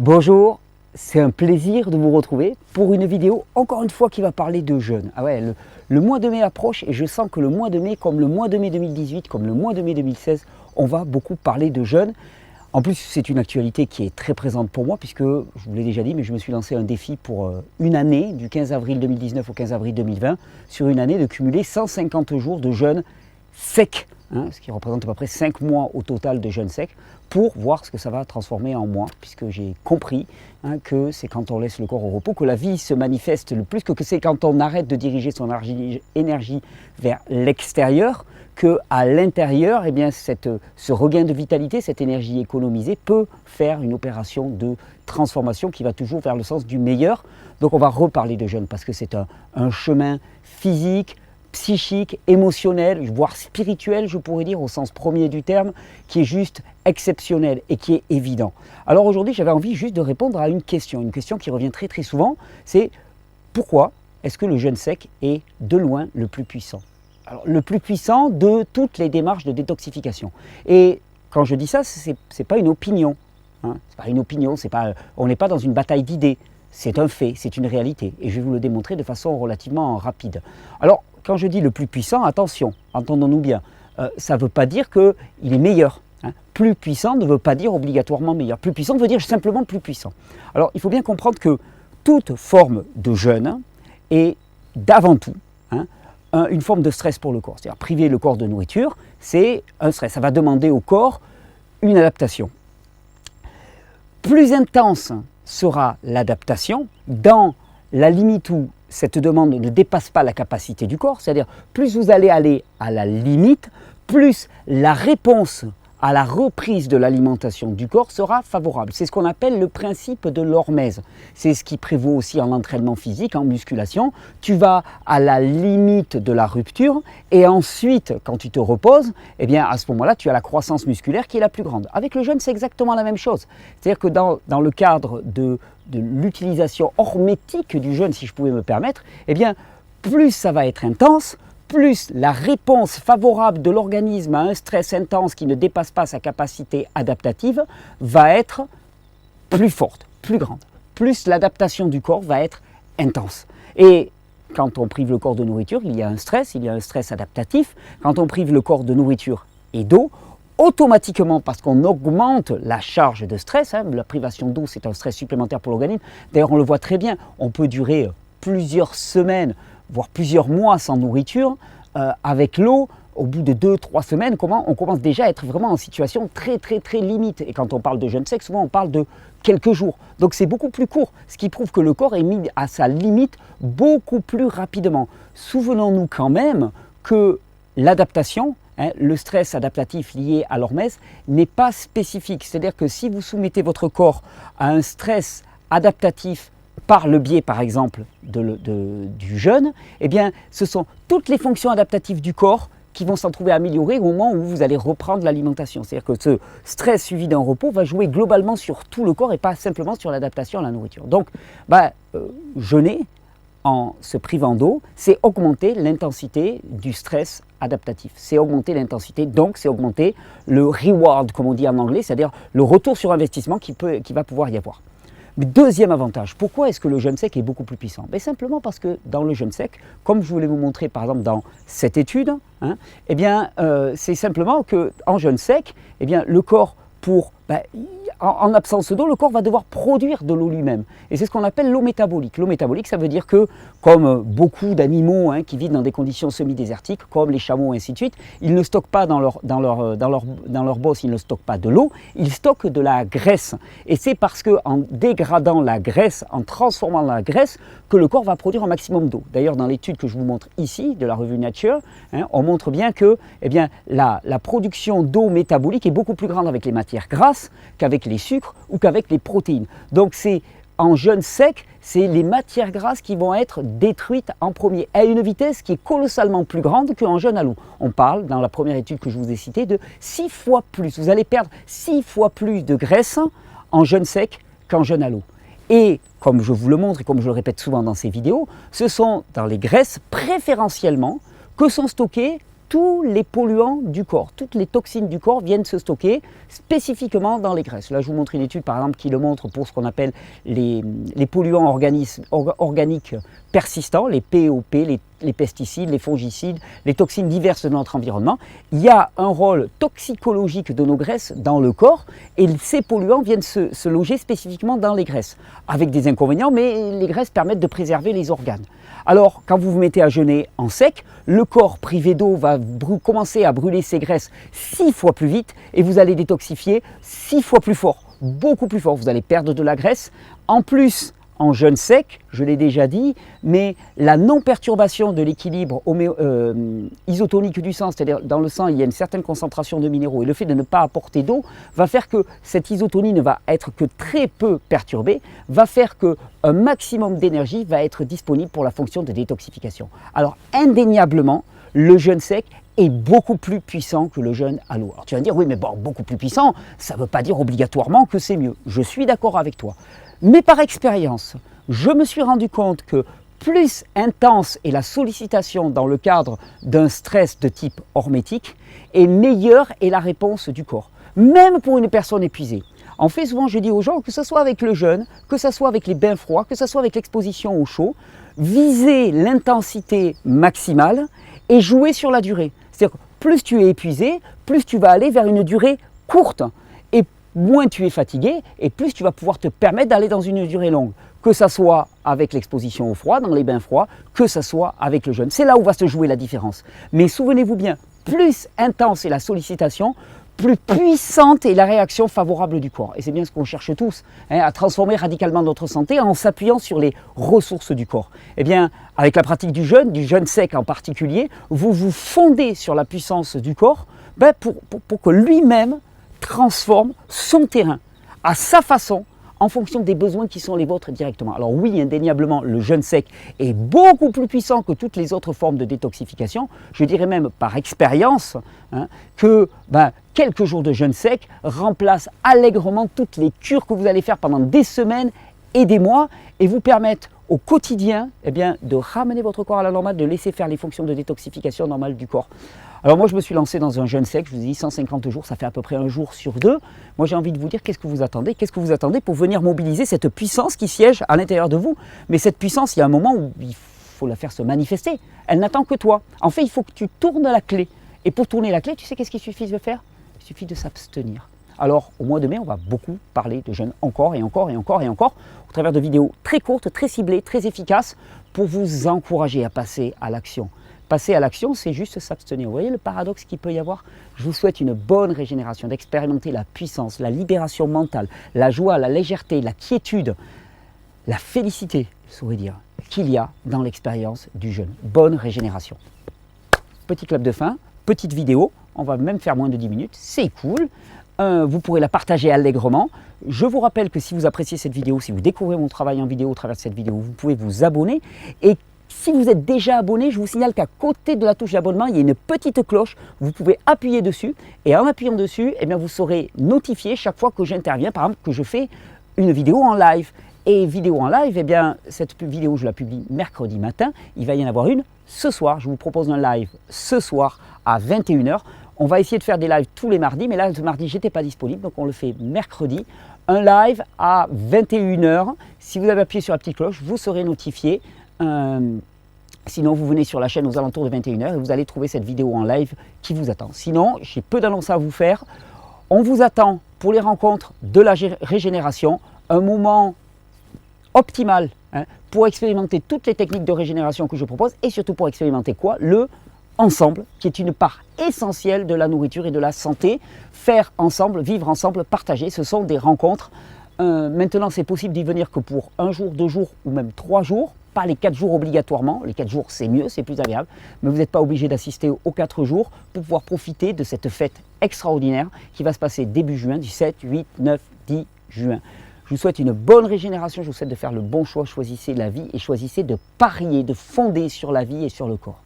Bonjour, c'est un plaisir de vous retrouver pour une vidéo, encore une fois, qui va parler de jeûne. Ah ouais, le mois de mai approche et je sens que le mois de mai, comme le mois de mai 2018, comme le mois de mai 2016, on va beaucoup parler de jeûne. En plus, c'est une actualité qui est très présente pour moi puisque, je vous l'ai déjà dit, mais je me suis lancé un défi pour une année, du 15 avril 2019 au 15 avril 2020, sur une année de cumuler 150 jours de jeûne sec, ce qui représente à peu près 5 mois au total de jeûne sec, pour voir ce que ça va transformer en moi, puisque j'ai compris que c'est quand on laisse le corps au repos que la vie se manifeste le plus, que c'est quand on arrête de diriger son énergie vers l'extérieur, qu'à l'intérieur, eh bien, ce regain de vitalité, cette énergie économisée peut faire une opération de transformation qui va toujours vers le sens du meilleur. Donc on va reparler de jeûne parce que c'est un chemin physique, psychique, émotionnel, voire spirituel, je pourrais dire, au sens premier du terme, qui est juste exceptionnel et qui est évident. Alors aujourd'hui, j'avais envie juste de répondre à une question qui revient très très souvent, c'est pourquoi est-ce que le jeûne sec est de loin le plus puissant? Alors, le plus puissant de toutes les démarches de détoxification. Et quand je dis ça, ce n'est pas une opinion. C'est pas une opinion, on n'est pas dans une bataille d'idées. C'est un fait, c'est une réalité. Et je vais vous le démontrer de façon relativement rapide. Alors, quand je dis le plus puissant, attention, entendons-nous bien. Ça ne veut pas dire qu'il est meilleur. Plus puissant ne veut pas dire obligatoirement meilleur. Plus puissant veut dire simplement plus puissant. Alors, il faut bien comprendre que toute forme de jeûne est d'avant tout une forme de stress pour le corps. C'est-à-dire priver le corps de nourriture, c'est un stress. Ça va demander au corps une adaptation. Plus intense sera l'adaptation dans la limite où cette demande ne dépasse pas la capacité du corps, c'est-à-dire plus vous allez aller à la limite, plus la réponse à la reprise de l'alimentation du corps sera favorable. C'est ce qu'on appelle le principe de l'hormèse. C'est ce qui prévaut aussi en entraînement physique, en musculation. Tu vas à la limite de la rupture et ensuite, quand tu te reposes, eh bien à ce moment-là, tu as la croissance musculaire qui est la plus grande. Avec le jeûne, c'est exactement la même chose. C'est-à-dire que dans le cadre de l'utilisation hormétique du jeûne, si je pouvais me permettre, eh bien plus ça va être intense, plus la réponse favorable de l'organisme à un stress intense qui ne dépasse pas sa capacité adaptative va être plus forte, plus grande. Plus l'adaptation du corps va être intense. Et quand on prive le corps de nourriture, il y a un stress adaptatif. Quand on prive le corps de nourriture et d'eau, automatiquement, parce qu'on augmente la charge de stress, la privation d'eau, c'est un stress supplémentaire pour l'organisme. D'ailleurs, on le voit très bien, on peut durer plusieurs semaines, voire plusieurs mois sans nourriture, avec l'eau, au bout de 2-3 semaines, on commence déjà à être vraiment en situation très très très limite. Et quand on parle de jeûne sec, souvent on parle de quelques jours. Donc c'est beaucoup plus court, ce qui prouve que le corps est mis à sa limite beaucoup plus rapidement. Souvenons-nous quand même que l'adaptation, le stress adaptatif lié à l'hormèse, n'est pas spécifique. C'est-à-dire que si vous soumettez votre corps à un stress adaptatif par le biais, par exemple, du jeûne, eh bien, ce sont toutes les fonctions adaptatives du corps qui vont s'en trouver améliorées au moment où vous allez reprendre l'alimentation. C'est-à-dire que ce stress suivi d'un repos va jouer globalement sur tout le corps et pas simplement sur l'adaptation à la nourriture. Donc, jeûner en se privant d'eau, c'est augmenter l'intensité du stress adaptatif. C'est augmenter l'intensité, donc c'est augmenter le reward, comme on dit en anglais, c'est-à-dire le retour sur investissement qui va pouvoir y avoir. Deuxième avantage, pourquoi est-ce que le jeûne sec est beaucoup plus puissant? Simplement parce que dans le jeûne sec, comme je voulais vous montrer par exemple dans cette étude, c'est simplement qu'en jeûne sec, le corps, en absence d'eau, le corps va devoir produire de l'eau lui-même. Et c'est ce qu'on appelle l'eau métabolique. L'eau métabolique, ça veut dire que, comme beaucoup d'animaux qui vivent dans des conditions semi-désertiques, comme les chameaux et ainsi de suite, ils ne stockent pas dans leur bosse, ils ne stockent pas de l'eau, ils stockent de la graisse. Et c'est parce qu'en dégradant la graisse, en transformant la graisse, que le corps va produire un maximum d'eau. D'ailleurs, dans l'étude que je vous montre ici, de la revue Nature, on montre bien que la production d'eau métabolique est beaucoup plus grande avec les matières grasses qu'avec les sucres ou qu'avec les protéines. Donc en jeûne sec, c'est les matières grasses qui vont être détruites en premier, à une vitesse qui est colossalement plus grande qu'en jeûne à l'eau. On parle, dans la première étude que je vous ai citée, de 6 fois plus. Vous allez perdre 6 fois plus de graisse en jeûne sec qu'en jeûne à l'eau. Et comme je vous le montre et comme je le répète souvent dans ces vidéos, ce sont dans les graisses préférentiellement que sont stockées tous les polluants du corps, toutes les toxines du corps viennent se stocker spécifiquement dans les graisses. Là, je vous montre une étude, par exemple, qui le montre pour ce qu'on appelle les polluants organiques persistants, les POP, les pesticides, les fongicides, les toxines diverses de notre environnement. Il y a un rôle toxicologique de nos graisses dans le corps et ces polluants viennent se loger spécifiquement dans les graisses, avec des inconvénients, mais les graisses permettent de préserver les organes. Alors, quand vous vous mettez à jeûner en sec, le corps privé d'eau va commencer à brûler ses graisses 6 fois plus vite et vous allez détoxifier 6 fois plus fort, beaucoup plus fort. Vous allez perdre de la graisse. En plus, en jeûne sec, je l'ai déjà dit, mais la non-perturbation de l'équilibre isotonique du sang, c'est-à-dire dans le sang il y a une certaine concentration de minéraux et le fait de ne pas apporter d'eau va faire que cette isotonie ne va être que très peu perturbée, va faire qu'un maximum d'énergie va être disponible pour la fonction de détoxification. Alors indéniablement, le jeûne sec est beaucoup plus puissant que le jeûne à l'eau. Alors tu vas me dire, oui mais bon, beaucoup plus puissant, ça ne veut pas dire obligatoirement que c'est mieux. Je suis d'accord avec toi. Mais par expérience, je me suis rendu compte que plus intense est la sollicitation dans le cadre d'un stress de type hormétique, et meilleure est la réponse du corps, même pour une personne épuisée. En fait, souvent, je dis aux gens, que ce soit avec le jeûne, que ce soit avec les bains froids, que ce soit avec l'exposition au chaud, visez l'intensité maximale et jouez sur la durée. C'est-à-dire que plus tu es épuisé, plus tu vas aller vers une durée courte. Et moins tu es fatigué et plus tu vas pouvoir te permettre d'aller dans une durée longue. Que ça soit avec l'exposition au froid, dans les bains froids, que ça soit avec le jeûne. C'est là où va se jouer la différence. Mais souvenez-vous bien, plus intense est la sollicitation, plus puissante est la réaction favorable du corps. Et c'est bien ce qu'on cherche tous, à transformer radicalement notre santé en s'appuyant sur les ressources du corps. Eh bien, avec la pratique du jeûne sec en particulier, vous vous fondez sur la puissance du corps pour que lui-même transforme son terrain à sa façon en fonction des besoins qui sont les vôtres directement. Alors oui, indéniablement, le jeûne sec est beaucoup plus puissant que toutes les autres formes de détoxification. Je dirais même par expérience que quelques jours de jeûne sec remplacent allègrement toutes les cures que vous allez faire pendant des semaines et des mois et vous permettent au quotidien de ramener votre corps à la normale, de laisser faire les fonctions de détoxification normale du corps. Alors moi je me suis lancé dans un jeûne sec, je vous ai dit 150 jours, ça fait à peu près un jour sur deux. Moi j'ai envie de vous dire qu'est-ce que vous attendez? Qu'est-ce que vous attendez pour venir mobiliser cette puissance qui siège à l'intérieur de vous? Mais cette puissance, il y a un moment où il faut la faire se manifester. Elle n'attend que toi. En fait, il faut que tu tournes la clé. Et pour tourner la clé, tu sais qu'est-ce qu'il suffit de faire? Il suffit de s'abstenir. Alors au mois de mai, on va beaucoup parler de jeûne encore et encore et encore et encore, au travers de vidéos très courtes, très ciblées, très efficaces, pour vous encourager à passer à l'action. Passer à l'action, c'est juste s'abstenir. Vous voyez le paradoxe qu'il peut y avoir? Je vous souhaite une bonne régénération, d'expérimenter la puissance, la libération mentale, la joie, la légèreté, la quiétude, la félicité, je saurais dire, qu'il y a dans l'expérience du jeûne. Bonne régénération. Petit clap de fin, petite vidéo, on va même faire moins de 10 minutes, c'est cool. Vous pourrez la partager allègrement. Je vous rappelle que si vous appréciez cette vidéo, si vous découvrez mon travail en vidéo au travers de cette vidéo, vous pouvez vous abonner. Et si vous êtes déjà abonné, je vous signale qu'à côté de la touche d'abonnement, il y a une petite cloche. Vous pouvez appuyer dessus et en appuyant dessus, vous serez notifié chaque fois que j'interviens, par exemple que je fais une vidéo en live. Et vidéo en live, cette vidéo, je la publie mercredi matin. Il va y en avoir une ce soir. Je vous propose un live ce soir à 21 h. On va essayer de faire des lives tous les mardis, mais là, ce mardi, je n'étais pas disponible, donc on le fait mercredi. Un live à 21 h. Si vous avez appuyé sur la petite cloche, vous serez notifié. Sinon, vous venez sur la chaîne aux alentours de 21 h et vous allez trouver cette vidéo en live qui vous attend. Sinon, j'ai peu d'annonces à vous faire. On vous attend pour les rencontres de la régénération, un moment optimal pour expérimenter toutes les techniques de régénération que je propose et surtout pour expérimenter quoi? Le ensemble, qui est une part essentielle de la nourriture et de la santé. Faire ensemble, vivre ensemble, partager, ce sont des rencontres. Maintenant, c'est possible d'y venir que pour 1 jour, 2 jours ou même 3 jours, pas les 4 jours obligatoirement. Les 4 jours, c'est mieux, c'est plus agréable, mais vous n'êtes pas obligé d'assister aux 4 jours pour pouvoir profiter de cette fête extraordinaire qui va se passer début juin, du 7, 8, 9, 10 juin. Je vous souhaite une bonne régénération, je vous souhaite de faire le bon choix, choisissez la vie et choisissez de parier, de fonder sur la vie et sur le corps.